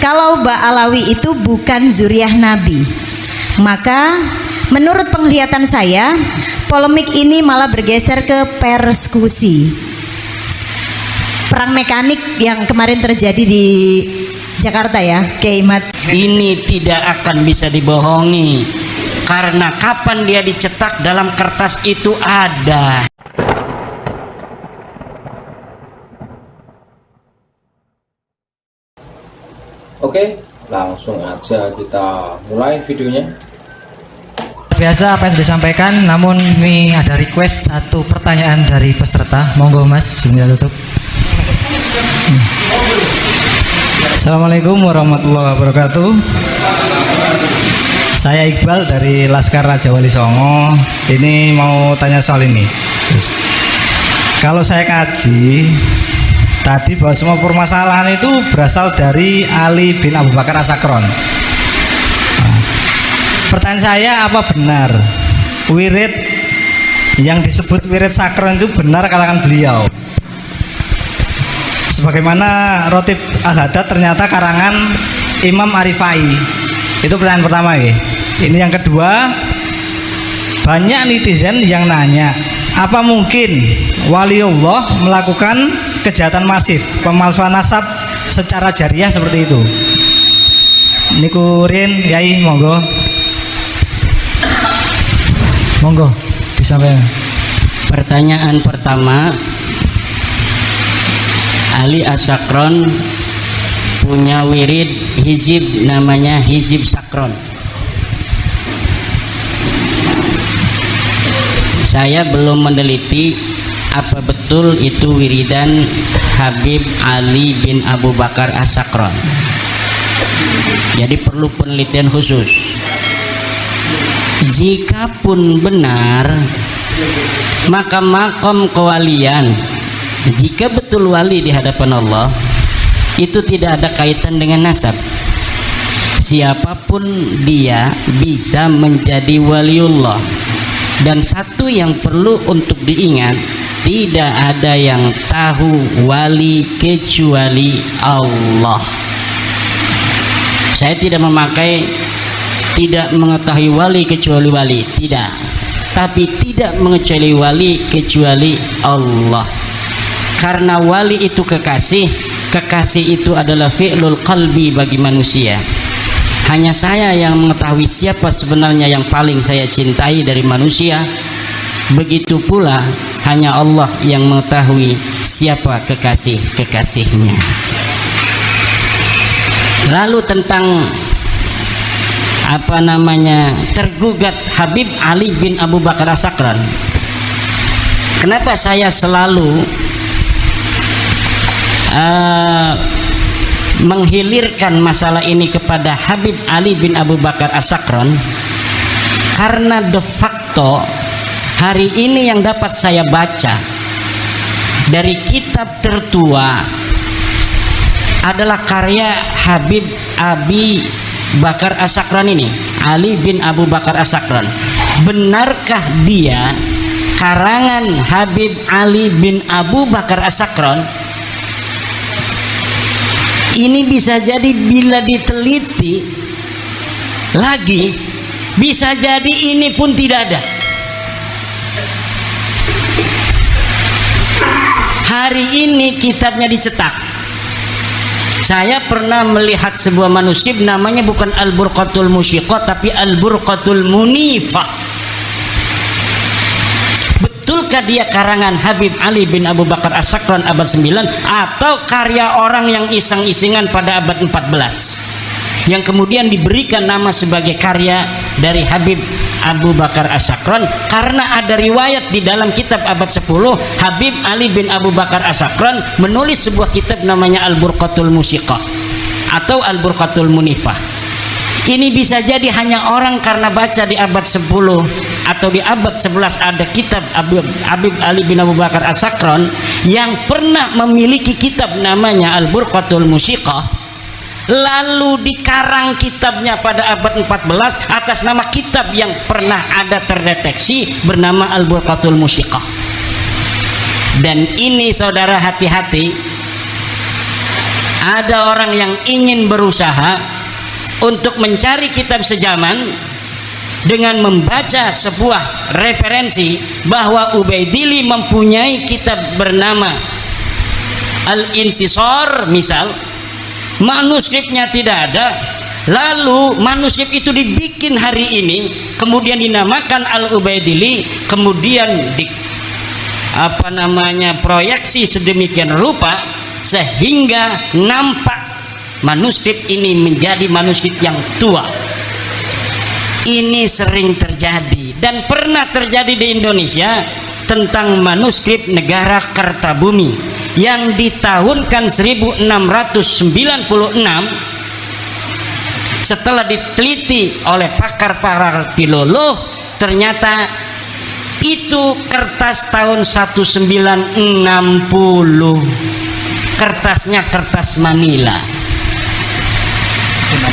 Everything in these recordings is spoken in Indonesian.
kalau Ba'alawi itu bukan zuriyah Nabi. Maka menurut penglihatan saya, polemik ini malah bergeser ke persekusi. Perang mekanik yang kemarin terjadi di Jakarta ya, Kiai Mat. Ini tidak akan bisa dibohongi, karena kapan dia dicetak dalam kertas itu ada. Oke, langsung aja kita mulai videonya. Biasa apa yang sudah disampaikan, namun ini ada request satu pertanyaan dari peserta. Monggo Mas, bisa tutup. Assalamualaikum warahmatullahi wabarakatuh. Saya Iqbal dari Laskar Raja Wali Songo. Ini mau tanya soal ini. Kalau saya kaji tadi bahwa semua permasalahan itu berasal dari Ali bin Abu Bakar As-Sakron. Pertanyaan saya, apa benar wirid yang disebut wirid sakron itu benar kalangan beliau? Sebagaimana Rotib Al-Hadad ternyata karangan Imam Arifai. Itu pertanyaan pertama ya. Ini yang kedua, banyak netizen yang nanya, apa mungkin waliullah melakukan kejahatan masif, pemalsuan nasab secara jariah seperti itu? Niku Rin, Yai, monggo. Monggo disampaikan. Pertanyaan pertama, Ali As-Sakron punya wirid hizib namanya hizib sakron. Saya belum meneliti apa betul itu wiridan Habib Ali bin Abu Bakar As-Sakron. Jadi perlu penelitian khusus. Jikapun benar, maka makom kewalian, jika betul wali di hadapan Allah, itu tidak ada kaitan dengan nasab. Siapapun dia bisa menjadi waliullah. Dan satu yang perlu untuk diingat, tidak ada yang tahu wali kecuali Allah. Saya tidak mengetahui wali kecuali wali, tidak. Tapi tidak mengetahui wali kecuali Allah. Karena wali itu kekasih, kekasih itu adalah fi'lul qalbi bagi manusia. Hanya saya yang mengetahui siapa sebenarnya yang paling saya cintai dari manusia. Begitu pula hanya Allah yang mengetahui siapa kekasih-kekasihnya. Lalu tentang tergugat Habib Ali bin Abu Bakar As-Sakron, kenapa saya selalu menghilirkan masalah ini kepada Habib Ali bin Abu Bakar As-Sakron? Karena de facto hari ini yang dapat saya baca dari kitab tertua adalah karya Habib Abi Bakar As-Sakron ini, Ali bin Abu Bakar As-Sakron. Benarkah dia karangan Habib Ali bin Abu Bakar As-Sakron? Ini bisa jadi bila diteliti lagi, bisa jadi ini pun tidak ada. Hari ini kitabnya dicetak. Saya pernah melihat sebuah manuskrip, namanya bukan Al-Burqatul Musyiqah tapi Al-Burqatul Munifah. Betulkah dia karangan Habib Ali bin Abu Bakar As-Sakron abad 9 atau karya orang yang iseng-isengan pada abad 14 yang kemudian diberikan nama sebagai karya dari Habib Abu Bakar As-Sakron? Karena ada riwayat di dalam kitab abad 10, Habib Ali bin Abu Bakar As-Sakron menulis sebuah kitab namanya Al-Burqatul Musyiqah atau Al-Burqatul Munifah. Ini bisa jadi hanya orang karena baca di abad 10 atau di abad 11 ada kitab Habib Ali bin Abu Bakar As-Sakron yang pernah memiliki kitab namanya Al-Burqatul Musyiqah, lalu dikarang kitabnya pada abad 14 atas nama kitab yang pernah ada terdeteksi bernama Al-Burqatul Musyiqah. Dan ini saudara hati-hati, Ada orang yang ingin berusaha untuk mencari kitab sejaman dengan membaca sebuah referensi bahwa Ubaidillah mempunyai kitab bernama Al-Intisar misal, manuskripnya tidak ada, lalu manuskrip itu dibikin hari ini kemudian dinamakan Al-Ubaidillah, kemudian proyeksi sedemikian rupa sehingga nampak manuskrip ini menjadi manuskrip yang tua. Ini sering terjadi dan pernah terjadi di Indonesia tentang manuskrip negara Kertabumi yang di tahunkan 1696. Setelah diteliti oleh pakar-pakar filolog, ternyata itu kertas tahun 1960. Kertasnya kertas Manila.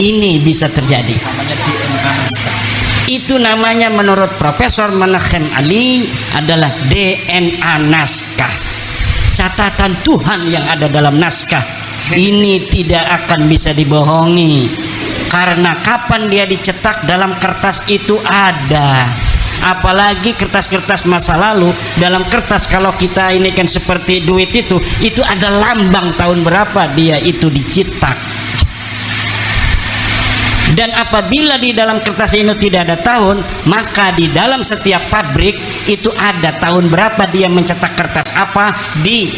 Ini bisa terjadi. Itu namanya menurut Profesor Menachem Ali adalah DNA naskah. Catatan Tuhan yang ada dalam naskah ini tidak akan bisa dibohongi, karena kapan dia dicetak dalam kertas itu ada. Apalagi kertas-kertas masa lalu, dalam kertas kalau kita ini kan seperti duit itu ada lambang tahun berapa dia itu dicetak. Dan apabila di dalam kertas ini tidak ada tahun, maka di dalam setiap pabrik itu ada tahun berapa dia mencetak kertas apa, di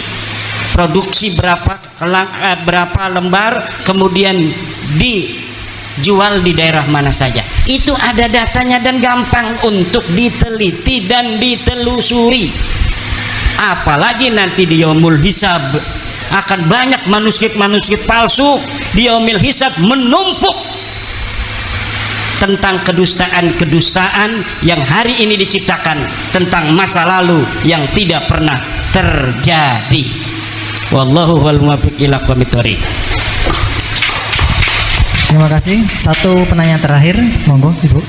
produksi berapa lembar, kemudian dijual di daerah mana saja. Itu ada datanya dan gampang untuk diteliti dan ditelusuri. Apalagi nanti di yaumul hisab akan banyak manuskrip-manuskrip palsu. Di yaumul hisab menumpuk tentang kedustaan-kedustaan yang hari ini diciptakan tentang masa lalu yang tidak pernah terjadi. Wallahu wal muwaffiq ila aqwamit thoriq. Terima kasih. Satu penanya terakhir, monggo Ibu.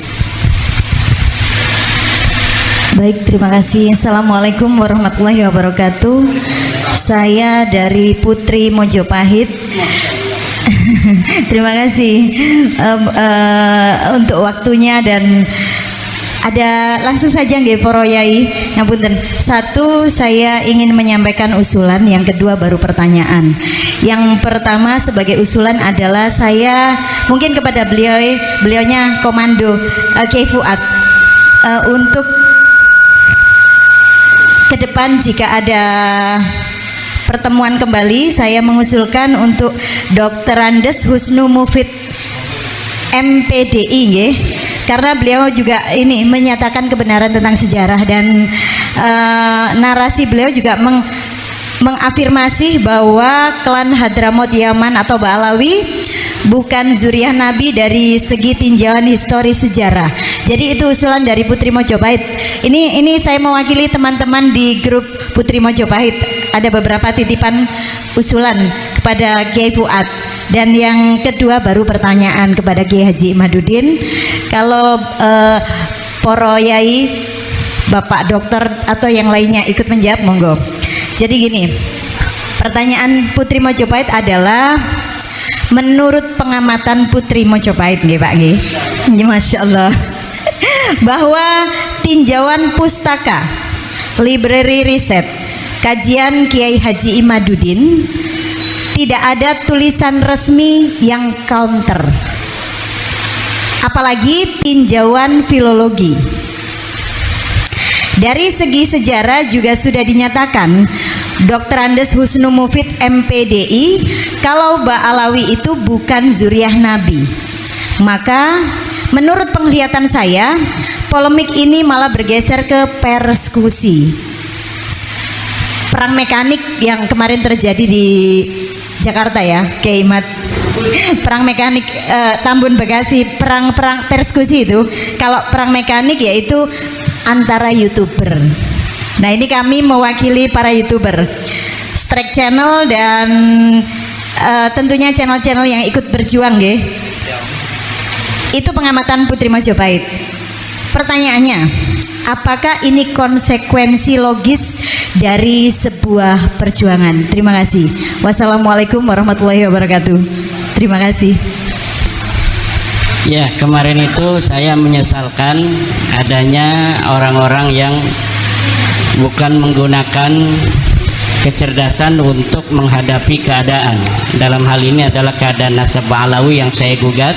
Baik, terima kasih. Assalamualaikum warahmatullahi wabarakatuh. Saya dari Putri Mojopahit. Terima kasih untuk waktunya, dan ada langsung saja nggih para yai. Ngapunten. Satu, saya ingin menyampaikan usulan, yang kedua baru pertanyaan. Yang pertama sebagai usulan adalah saya mungkin kepada beliaunya Komando Kiai Fuad, untuk ke depan jika ada pertemuan kembali, saya mengusulkan untuk Dr. Andes Husnu Mufid MPDI nggih, karena beliau juga ini menyatakan kebenaran tentang sejarah, dan narasi beliau juga mengafirmasi bahwa klan Hadramut Yaman atau Ba'alawi bukan zuriah Nabi dari segi tinjauan historis sejarah. Jadi itu usulan dari Putri Mojopahit. Ini saya mewakili teman-teman di grup Putri Mojopahit. Ada beberapa titipan usulan kepada Kiai Fuad. Dan yang kedua baru pertanyaan kepada Kiai Haji Imaduddin. Kalau poro yai, Bapak dokter atau yang lainnya ikut menjawab, monggo. Jadi gini, pertanyaan Putri Mojopahit adalah, menurut pengamatan Putri Mojopahit nggih Pak nggih, Masya Allah, bahwa tinjauan pustaka, library riset, kajian Kiai Haji Imaduddin tidak ada tulisan resmi yang counter, apalagi tinjauan filologi. Dari segi sejarah juga sudah dinyatakan Dr. Andes Husnu Mufid MPDI kalau Ba'alawi itu bukan zuriah Nabi. Maka menurut penglihatan saya, polemik ini malah bergeser ke persekusi. Perang mekanik yang kemarin terjadi di Jakarta ya, Kiai Imad. Perang mekanik Tambun Bekasi, perang persekusi itu. Kalau perang mekanik yaitu antara YouTuber. Nah, ini kami mewakili para YouTuber, Strike Channel, dan tentunya channel-channel yang ikut berjuang nggih. Itu pengamatan Putri Mojopahit. Pertanyaannya, apakah ini konsekuensi logis dari sebuah perjuangan? Terima kasih. Wassalamualaikum warahmatullahi wabarakatuh. Terima kasih. Ya, kemarin itu saya menyesalkan adanya orang-orang yang bukan menggunakan kecerdasan untuk menghadapi keadaan. Dalam hal ini adalah keadaan nasab Ba'alawi yang saya gugat,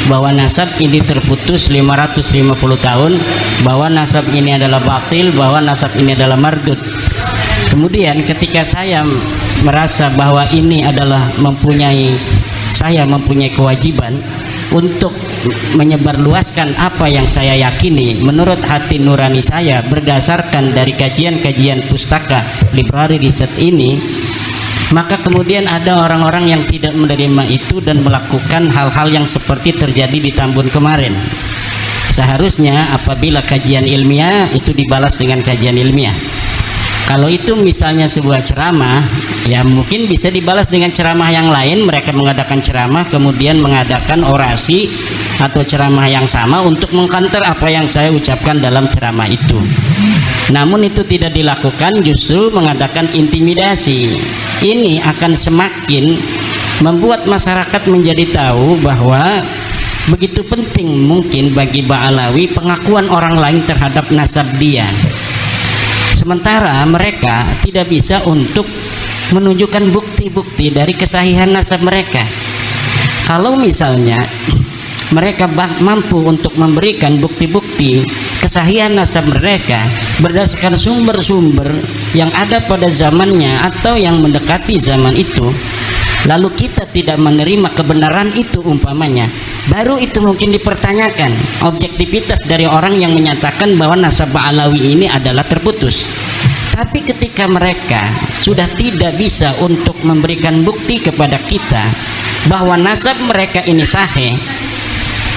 bahwa nasab ini terputus 550 tahun, bahwa nasab ini adalah batil, bahwa nasab ini adalah mardud. Kemudian ketika saya merasa bahwa ini adalah saya mempunyai kewajiban untuk menyebarluaskan apa yang saya yakini menurut hati nurani saya berdasarkan dari kajian-kajian pustaka library riset ini, maka kemudian ada orang-orang yang tidak menerima itu dan melakukan hal-hal yang seperti terjadi di Tambun kemarin. Seharusnya apabila kajian ilmiah itu dibalas dengan kajian ilmiah. Kalau itu misalnya sebuah ceramah, ya mungkin bisa dibalas dengan ceramah yang lain. Mereka mengadakan ceramah, kemudian mengadakan orasi atau ceramah yang sama untuk mengkanter apa yang saya ucapkan dalam ceramah itu. Namun itu tidak dilakukan, justru mengadakan intimidasi. Ini akan semakin membuat masyarakat menjadi tahu bahwa begitu penting mungkin bagi Ba'alawi pengakuan orang lain terhadap nasab dia. Sementara mereka tidak bisa untuk menunjukkan bukti-bukti dari kesahihan nasab mereka. Kalau misalnya mereka mampu untuk memberikan bukti-bukti kesahihan nasab mereka berdasarkan sumber-sumber yang ada pada zamannya atau yang mendekati zaman itu, lalu kita tidak menerima kebenaran itu umpamanya, baru itu mungkin dipertanyakan objektivitas dari orang yang menyatakan bahwa nasab Ba'alawi ini adalah terputus. Tapi ketika mereka sudah tidak bisa untuk memberikan bukti kepada kita bahwa nasab mereka ini sahih,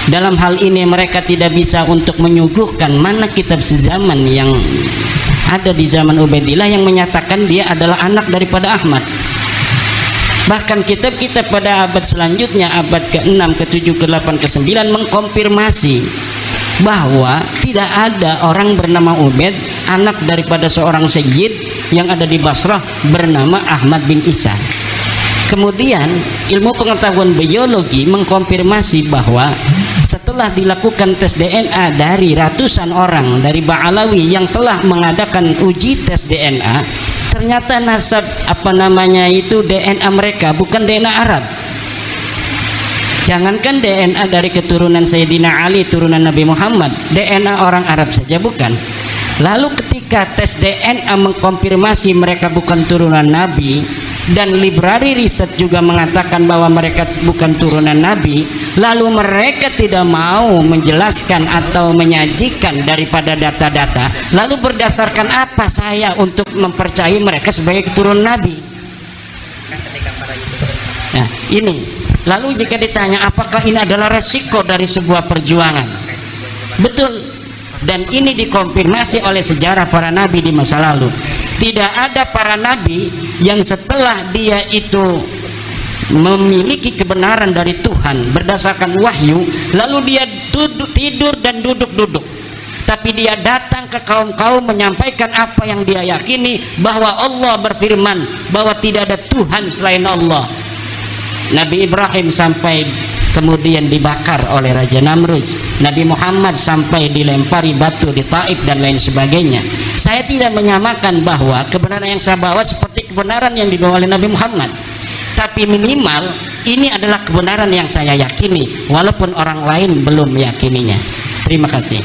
dalam hal ini mereka tidak bisa untuk menyuguhkan mana kitab sezaman yang ada di zaman Ubaidillah yang menyatakan dia adalah anak daripada Ahmad. Bahkan kitab-kitab pada abad selanjutnya, abad ke-6, ke-7, ke-8, ke-9 mengkonfirmasi bahwa tidak ada orang bernama Ubaid, anak daripada seorang sayyid yang ada di Basrah bernama Ahmad bin Isa. Kemudian ilmu pengetahuan biologi mengkonfirmasi bahwa setelah dilakukan tes DNA dari ratusan orang dari Ba'alawi yang telah mengadakan uji tes DNA, ternyata nasab DNA mereka bukan DNA Arab. Jangankan DNA dari keturunan Sayyidina Ali, turunan Nabi Muhammad, DNA orang Arab saja bukan. Lalu ketika tes DNA mengkonfirmasi mereka bukan turunan Nabi, dan library riset juga mengatakan bahwa mereka bukan turunan Nabi, lalu mereka tidak mau menjelaskan atau menyajikan daripada data-data, lalu berdasarkan apa saya untuk mempercayai mereka sebagai keturunan Nabi? Nah ini, lalu jika ditanya apakah ini adalah resiko dari sebuah perjuangan, betul. Dan ini dikonfirmasi oleh sejarah para nabi di masa lalu. Tidak ada para nabi yang setelah dia itu memiliki kebenaran dari Tuhan berdasarkan wahyu, lalu dia tidur dan duduk-duduk. Tapi dia datang ke kaum-kaum menyampaikan apa yang dia yakini, bahwa Allah berfirman bahwa tidak ada Tuhan selain Allah. Nabi Ibrahim sampai kemudian dibakar oleh Raja Namrud, Nabi Muhammad sampai dilempari batu di Taif dan lain sebagainya. Saya tidak menyamakan bahwa kebenaran yang saya bawa seperti kebenaran yang dibawa oleh Nabi Muhammad, tapi minimal ini adalah kebenaran yang saya yakini walaupun orang lain belum meyakininya. Terima kasih.